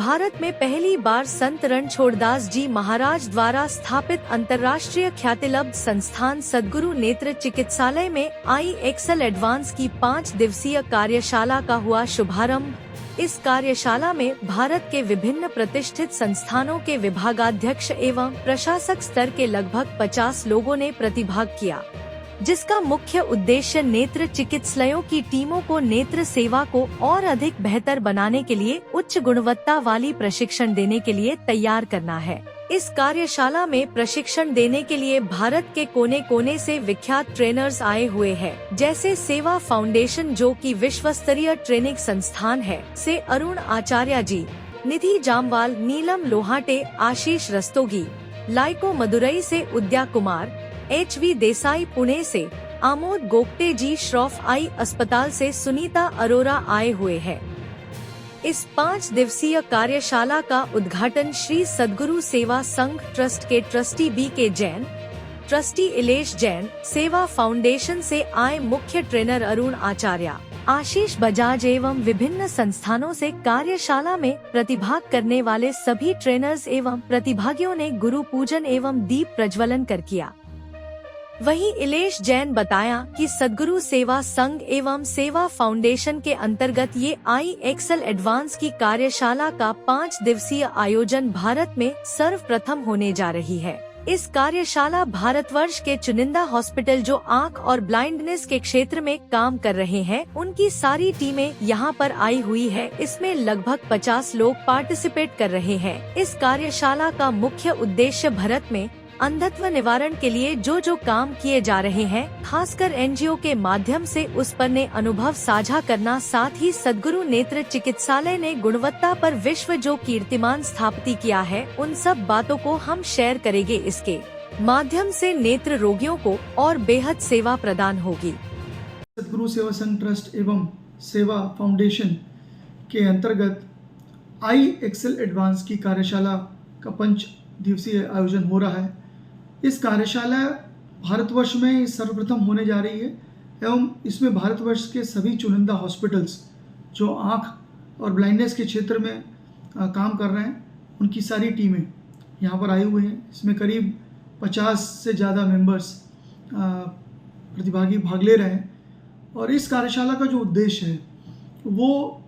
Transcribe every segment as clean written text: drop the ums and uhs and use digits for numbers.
भारत में पहली बार संत रणछोड़दास जी महाराज द्वारा स्थापित अंतर्राष्ट्रीय ख्यातिलब्ध संस्थान सद्गुरु नेत्र चिकित्सालय में IXL एडवांस की 5 दिवसीय कार्यशाला का हुआ शुभारंभ। इस कार्यशाला में भारत के विभिन्न प्रतिष्ठित संस्थानों के विभागाध्यक्ष एवं प्रशासक स्तर के लगभग 50 लोगों ने प्रतिभाग किया, जिसका मुख्य उद्देश्य नेत्र चिकित्सालयों की टीमों को नेत्र सेवा को और अधिक बेहतर बनाने के लिए उच्च गुणवत्ता वाली प्रशिक्षण देने के लिए तैयार करना है। इस कार्यशाला में प्रशिक्षण देने के लिए भारत के कोने कोने से विख्यात ट्रेनर्स आए हुए हैं, जैसे सेवा फाउंडेशन जो कि विश्व स्तरीय ट्रेनिंग संस्थान है, से अरुण आचार्य जी, निधि जामवाल, नीलम लोहाटे, आशीष रस्तोगी, लाइको मदुरई से उद्या कुमार, HV देसाई पुणे से, आमोद गोगटे जी, श्रॉफ आई अस्पताल से सुनीता अरोरा आए हुए हैं। इस 5 दिवसीय कार्यशाला का उद्घाटन श्री सद्गुरु सेवा संघ ट्रस्ट के trustee BK Jain, trustee Ilesh Jain, सेवा फाउंडेशन से आए मुख्य ट्रेनर अरुण आचार्य, आशीष बजाज एवं विभिन्न संस्थानों से कार्यशाला में प्रतिभाग करने वाले सभी ट्रेनर्स एवं प्रतिभागियों ने गुरु पूजन एवं दीप प्रज्वलन कर किया। वहीं इलेश जैन बताया कि सद्गुरु सेवा संघ एवं सेवा फाउंडेशन के अंतर्गत ये IXL एडवांस की कार्यशाला का 5 दिवसीय आयोजन भारत में सर्वप्रथम होने जा रही है। इस कार्यशाला भारतवर्ष के चुनिंदा हॉस्पिटल जो आँख और ब्लाइंडनेस के क्षेत्र में काम कर रहे हैं, उनकी सारी टीमें यहाँ पर आई हुई है। इसमें लगभग 50 लोग पार्टिसिपेट कर रहे हैं। इस कार्यशाला का मुख्य उद्देश्य भारत में अंधत्व निवारण के लिए जो काम किए जा रहे हैं, खासकर NGO के माध्यम से उस पर ने अनुभव साझा करना, साथ ही सद्गुरु नेत्र चिकित्सालय ने गुणवत्ता पर विश्व जो कीर्तिमान स्थापित किया है, उन सब बातों को हम शेयर करेंगे। इसके माध्यम से नेत्र रोगियों को और बेहद सेवा प्रदान होगी। सद्गुरु सेवा संघ ट्रस्ट एवं सेवा फाउंडेशन के अंतर्गत IXL एडवांस की कार्यशाला का 5 दिवसीय आयोजन हो रहा है। इस कार्यशाला भारतवर्ष में सर्वप्रथम होने जा रही है एवं इसमें भारतवर्ष के सभी चुनिंदा हॉस्पिटल्स जो आँख और ब्लाइंडनेस के क्षेत्र में काम कर रहे हैं, उनकी सारी टीमें यहाँ पर आई हुई हैं। इसमें करीब 50 से ज़्यादा मेंबर्स प्रतिभागी भाग ले रहे हैं। और इस कार्यशाला का जो उद्देश्य है वो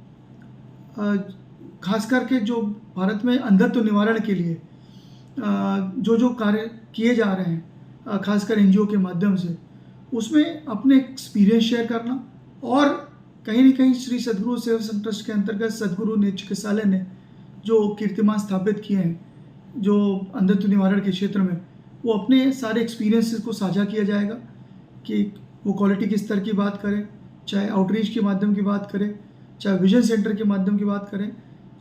खास करके जो भारत में अंधत्व निवारण के लिए जो कार्य किए जा रहे हैं, खासकर NGO के माध्यम से, उसमें अपने एक्सपीरियंस शेयर करना और कहीं न कहीं श्री सद्गुरु सेवा संघ ट्रस्ट के अंतर्गत सद्गुरु नेत्र चिकित्सालय ने जो कीर्तिमान स्थापित किए हैं जो अंधत्व निवारण के क्षेत्र में, वो अपने सारे एक्सपीरियंसेस को साझा किया जाएगा कि वो क्वालिटी के स्तर की बात करें, चाहे आउटरीच के माध्यम की बात करें, चाहे विजन सेंटर के माध्यम की बात करें,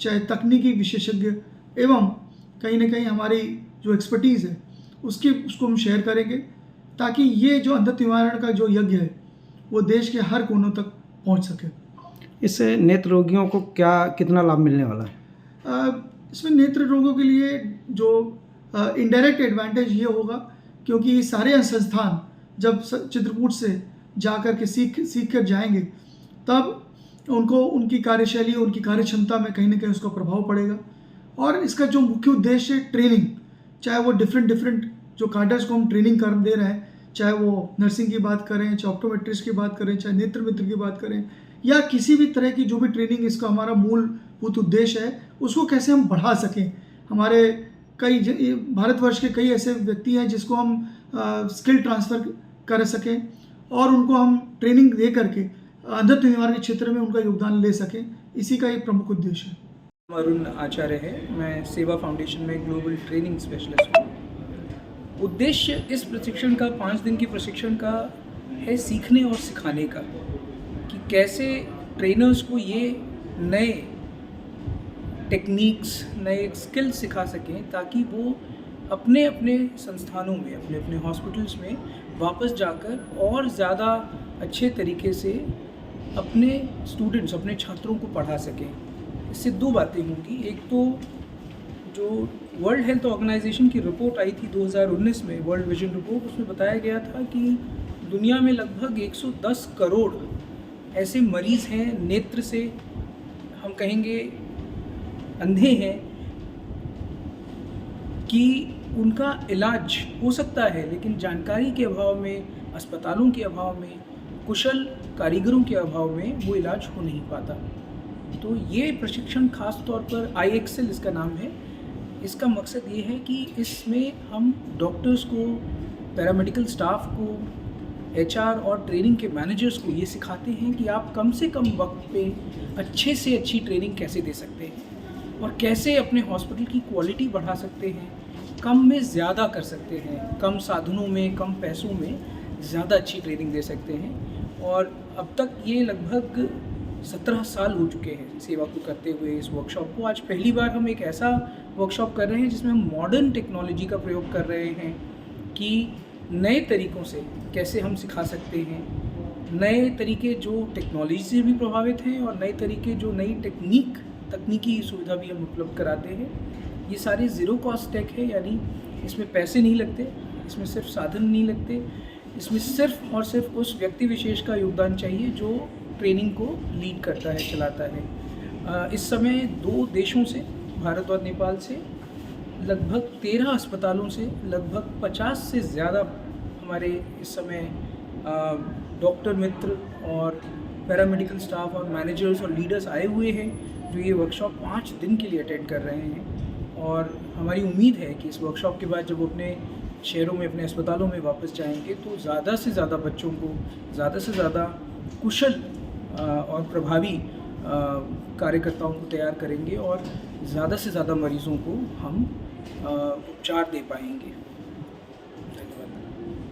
चाहे तकनीकी विशेषज्ञ एवं कहीं ना कहीं हमारी जो एक्सपर्टीज़ है उसको हम शेयर करेंगे, ताकि ये जो अंधत्व निवारण का जो यज्ञ है वो देश के हर कोनों तक पहुंच सके। इससे नेत्र रोगियों को कितना लाभ मिलने वाला है? इसमें नेत्र रोगों के लिए जो इनडायरेक्ट एडवांटेज ये होगा, क्योंकि सारे संस्थान जब चित्रकूट से जा कर के सीख कर जाएंगे, तब उनको उनकी कार्यशैली, उनकी कार्यक्षमता में कहीं ना कहीं उसका प्रभाव पड़ेगा। और इसका जो मुख्य उद्देश्य है ट्रेनिंग, चाहे वो डिफरेंट जो कार्डर्स को हम ट्रेनिंग कर दे रहे हैं, चाहे वो नर्सिंग की बात करें, चाहे ऑप्टोमेट्रिस्ट की बात करें, चाहे नेत्र मित्र की बात करें, या किसी भी तरह की जो भी ट्रेनिंग, इसका हमारा मूलभूत उद्देश्य है उसको कैसे हम बढ़ा सकें। हमारे कई भारतवर्ष के कई ऐसे व्यक्ति हैं जिसको हम स्किल ट्रांसफ़र कर सकें और उनको हम ट्रेनिंग दे करके अंधत्व निवारण के क्षेत्र में उनका योगदान ले सकें, इसी का एक प्रमुख उद्देश्य है। अरुण आचार्य है, मैं सेवा फाउंडेशन में ग्लोबल ट्रेनिंग स्पेशलिस्ट हूँ। उद्देश्य इस प्रशिक्षण का, 5 दिन की प्रशिक्षण का है सीखने और सिखाने का, कि कैसे ट्रेनर्स को ये नए टेक्निक्स, नए स्किल सिखा सकें, ताकि वो अपने अपने संस्थानों में, अपने अपने हॉस्पिटल्स में वापस जाकर और ज़्यादा अच्छे तरीके से अपने स्टूडेंट्स, अपने छात्रों को पढ़ा सकें। इससे 2 बातें होंगी। एक तो जो वर्ल्ड हेल्थ ऑर्गेनाइजेशन की रिपोर्ट आई थी 2019 में, वर्ल्ड विजन रिपोर्ट, उसमें बताया गया था कि दुनिया में लगभग 110 करोड़ ऐसे मरीज़ हैं नेत्र से, हम कहेंगे अंधे हैं कि उनका इलाज हो सकता है, लेकिन जानकारी के अभाव में, अस्पतालों के अभाव में, कुशल कारीगरों के अभाव में वो इलाज हो नहीं पाता। तो ये प्रशिक्षण खास तौर पर IXL इसका नाम है। इसका मकसद ये है कि इसमें हम डॉक्टर्स को, पैरामेडिकल स्टाफ को, HR और ट्रेनिंग के मैनेजर्स को ये सिखाते हैं कि आप कम से कम वक्त पे अच्छे से अच्छी ट्रेनिंग कैसे दे सकते हैं और कैसे अपने हॉस्पिटल की क्वालिटी बढ़ा सकते हैं, कम में ज़्यादा कर सकते हैं, कम साधनों में, कम पैसों में ज़्यादा अच्छी ट्रेनिंग दे सकते हैं। और अब तक ये लगभग 17 साल हो चुके हैं सेवा को करते हुए इस वर्कशॉप को। आज पहली बार हम एक ऐसा वर्कशॉप कर रहे हैं जिसमें हम मॉडर्न टेक्नोलॉजी का प्रयोग कर रहे हैं कि नए तरीक़ों से कैसे हम सिखा सकते हैं, नए तरीके जो टेक्नोलॉजी से भी प्रभावित हैं और नए तरीके जो नई तकनीकी सुविधा भी हम उपलब्ध कराते हैं। ये सारे ज़ीरो कॉस्ट टेक है, यानी इसमें पैसे नहीं लगते, इसमें सिर्फ साधन नहीं लगते, इसमें सिर्फ और सिर्फ उस व्यक्ति विशेष का योगदान चाहिए जो ट्रेनिंग को लीड करता है, चलाता है। इस समय 2 देशों से, भारत और नेपाल से, लगभग 13 अस्पतालों से लगभग 50 से ज़्यादा हमारे इस समय डॉक्टर मित्र और पैरामेडिकल स्टाफ और मैनेजर्स और लीडर्स आए हुए हैं जो ये वर्कशॉप 5 दिन के लिए अटेंड कर रहे हैं। और हमारी उम्मीद है कि इस वर्कशॉप के बाद जब वो अपने शहरों में, अपने अस्पतालों में वापस जाएंगे तो ज़्यादा से ज़्यादा बच्चों को ज़्यादा से ज़्यादा कुशल और प्रभावी कार्यकर्ताओं को तैयार करेंगे और ज़्यादा से ज़्यादा मरीज़ों को हम उपचार दे पाएंगे।